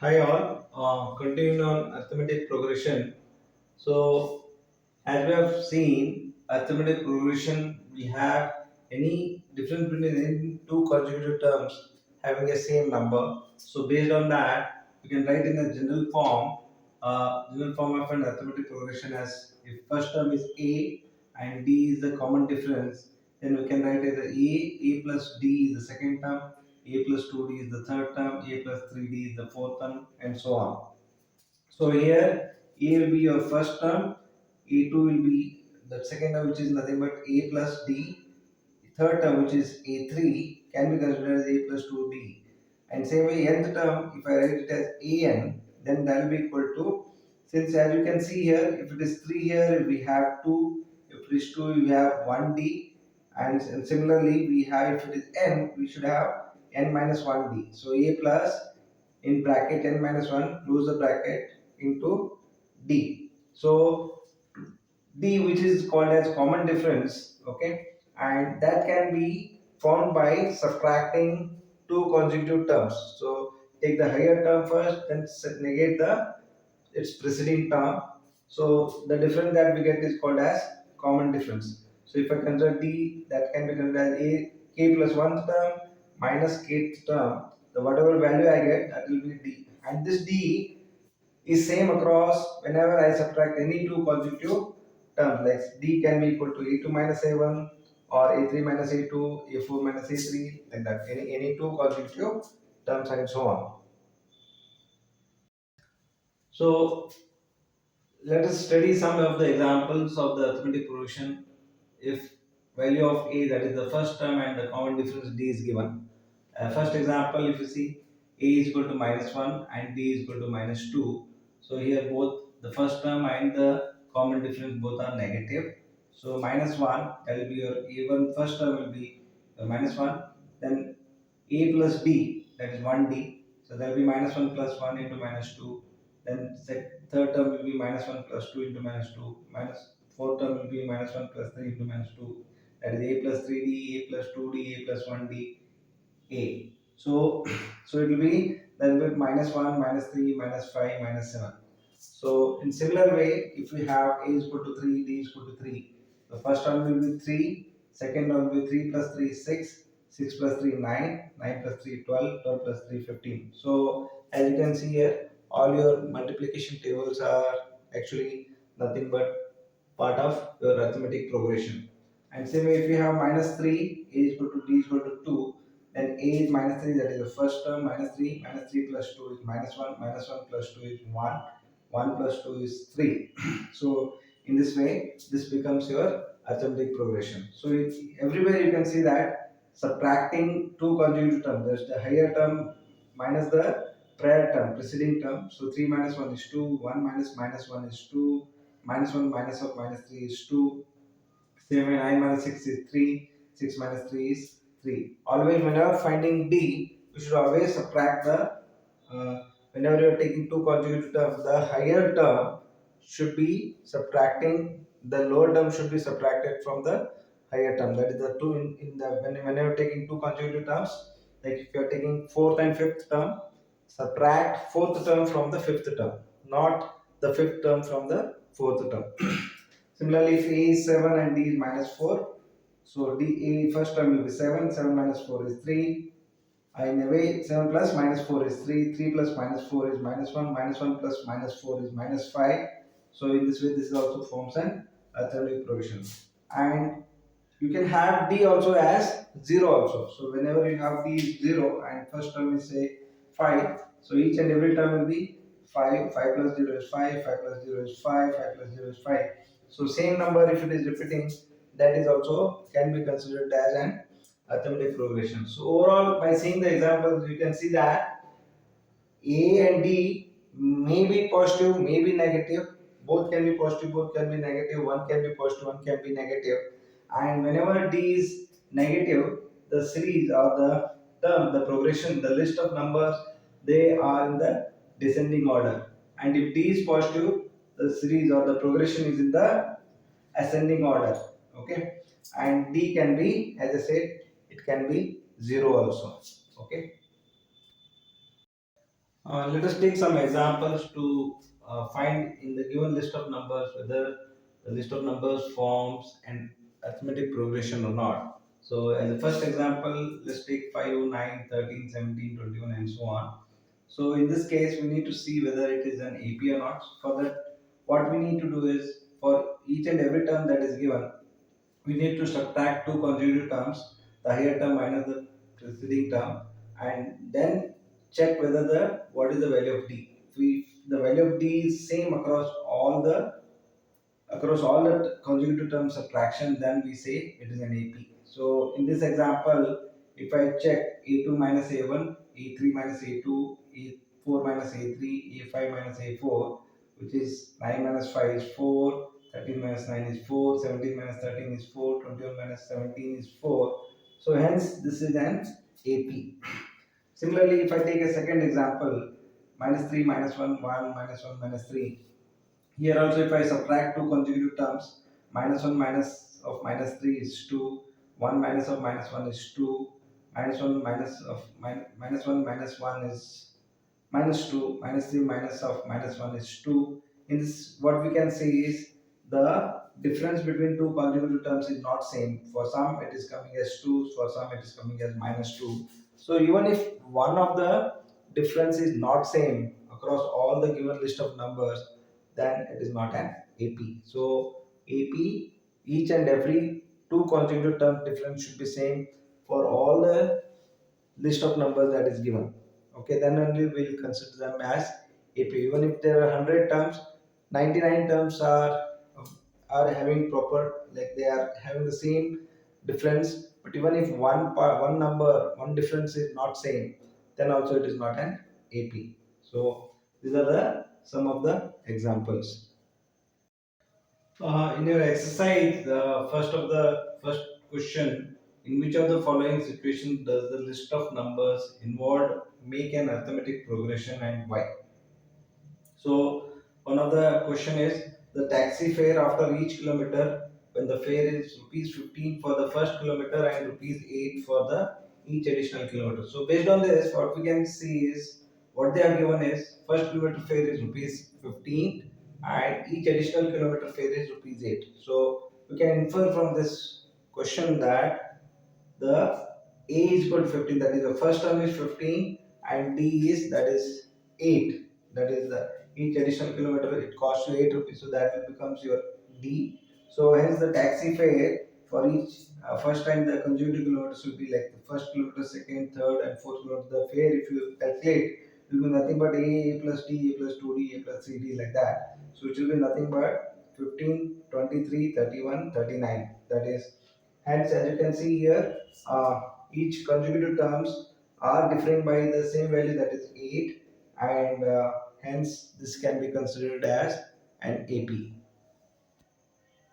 Hi all, continuing on arithmetic progression. So, as we have seen, arithmetic progression, we have any difference between any two consecutive terms having a same number. So, based on that, we can write in the general form of an arithmetic progression as if first term is A and D is the common difference, then we can write either A plus D is the second term, A plus 2D is the third term, A plus 3D is the fourth term, and so on. So here A will be your first term, A2 will be the second term, which is nothing but A plus D. Third term, which is A3, can be considered as A plus 2D. And same way, nth term, if I write it as An, then that will be equal to, since as you can see here, if it is 3 here, we have 2, if it is 2, we have 1D, and similarly, we have, if it is n, we should have n minus 1D. So A plus in bracket n minus 1, close the bracket into D. So D, which is called as common difference, okay, and that can be found by subtracting two consecutive terms. So take the higher term first, then negate the its preceding term. So the difference that we get is called as common difference. So if I consider D, that can be considered as a k plus one term minus kth term. The whatever value I get, that will be D, and this D is same across whenever I subtract any two consecutive terms. Like D can be equal to A2 minus A1 or A3 minus A2, A4 minus A3, like that. Any two consecutive terms and so on. So let us study some of the examples of the arithmetic progression. If value of a, that is the first term, and the common difference d is given. First example, if you see a is equal to minus 1 and d is equal to minus 2. So here both the first term and the common difference both are negative. So minus 1, that will be your a1, first term will be minus 1. Then a plus d, that is 1d. So that will be minus 1 plus 1 into minus 2. Then third term will be minus 1 plus 2 into minus 2. Minus fourth term will be minus 1 plus 3 into minus 2. That is a plus 3d, a plus 2d, a plus 1d, a. So, so it will be then with minus 1, minus 3, minus 5, minus 7. So in similar way, if we have a is equal to 3, d is equal to 3, the first term will be 3, second term will be 3 plus 3 is 6, 6 plus 3 9, 9 plus 3 12, 12 plus 3 15. So as you can see here, all your multiplication tables are actually nothing but part of your arithmetic progression. And same way, if you have minus 3, a is equal to d is equal to 2, then a is minus 3, that is the first term, minus 3 plus 2 is minus 1 plus 2 is 1 plus 2 is 3. So, in this way, this becomes your arithmetic progression. So, everywhere you can see that subtracting two consecutive terms, there's the higher term minus the prior term, preceding term. So, 3 minus 1 is 2, 1 minus 1 is 2, minus 1 minus of minus 3 is 2, 7 9 minus 6 is 3, 6 minus 3 is 3. Always whenever finding D, we should always subtract the, whenever you are taking two consecutive terms, the higher term should be subtracting, the lower term should be subtracted from the higher term. That is the two in the, whenever you are taking two consecutive terms, like if you are taking fourth and fifth term, subtract fourth term from the fifth term, not the fifth term from the fourth term. Similarly, if A is 7 and D is minus 4, so D A first term will be 7, 7 minus 4 is 3. In a way, 7 plus minus 4 is 3, 3 plus minus 4 is minus 1 plus minus 4 is minus 5. So in this way, this is also forms an arithmetic progression. And you can have D also as 0 also. So whenever you have D is 0 and first term is say 5, so each and every term will be 5, 5 plus 0 is 5, 5 plus 0 is 5, 5 plus 0 is 5. So same number if it is repeating, that is also can be considered as an arithmetic progression. So overall, by seeing the examples, you can see that a and D may be positive, may be negative. Both can be positive, both can be negative. One can be positive, one can be negative. And whenever D is negative, the series or the term, the progression, the list of numbers, they are in the descending order. And if D is positive, the series or the progression is in the ascending order. Okay. And D can be, as I said, it can be zero also. Okay. Let us take some examples to find in the given list of numbers whether the list of numbers forms an arithmetic progression or not. So, as the first example, let's take 5, 9, 13, 17, 21, and so on. So, in this case, we need to see whether it is an AP or not. For that, what we need to do is for each and every term that is given, we need to subtract two consecutive terms, the higher term minus the preceding term, and then check whether the what is the value of d. If the value of d is same across all the consecutive term subtraction, then we say it is an AP. So in this example, if I check A2 minus A1, A3 minus A2, A4 minus A3, A5 minus A4, which is 9 minus 5 is 4, 13 minus 9 is 4, 17 minus 13 is 4, 21 minus 17 is 4. So hence this is an AP. Similarly, if I take a second example, minus 3 minus 1, 1 minus 1 minus 3. Here also if I subtract two consecutive terms, minus 1 minus of minus 3 is 2, 1 minus of minus 1 is 2, minus 1 minus of minus 1 minus 1 is minus 2, minus 3 minus of minus 1 is 2. In this, what we can say is the difference between two consecutive terms is not same. For some it is coming as 2, for some it is coming as minus 2. So even if one of the difference is not same across all the given list of numbers, then it is not an AP. So AP, each and every two consecutive term difference should be same for all the list of numbers that is given. Okay, then only we'll consider them as AP. Even if there are 100 terms, 99 terms are having proper, like they are having the same difference. But even if one number, one difference is not same, then also it is not an AP. So these are the some of the examples. In your exercise, the first question: in which of the following situations does the list of numbers involved make an arithmetic progression and why? So one of the question is the taxi fare after each kilometer when the fare is rupees 15 for the first kilometer and rupees 8 for the each additional kilometer. So based on this, what we can see is what they have given is first kilometer fare is rupees 15 and each additional kilometer fare is rupees 8. So we can infer from this question that the A is equal to 15, that is the first term is 15 and D is that is 8, that is the each additional kilometer it costs you 8 rupees, so that will becomes your D. So hence the taxi fare for each first time the consecutive kilometers will be like the first kilometer, second, third and fourth kilometer. The fare if you calculate will be nothing but A plus D, A plus 2D, A plus 3D like that. So it will be nothing but 15, 23, 31, 39. That is, hence as you can see here, each consecutive terms are differing by the same value, that is 8, and hence this can be considered as an AP.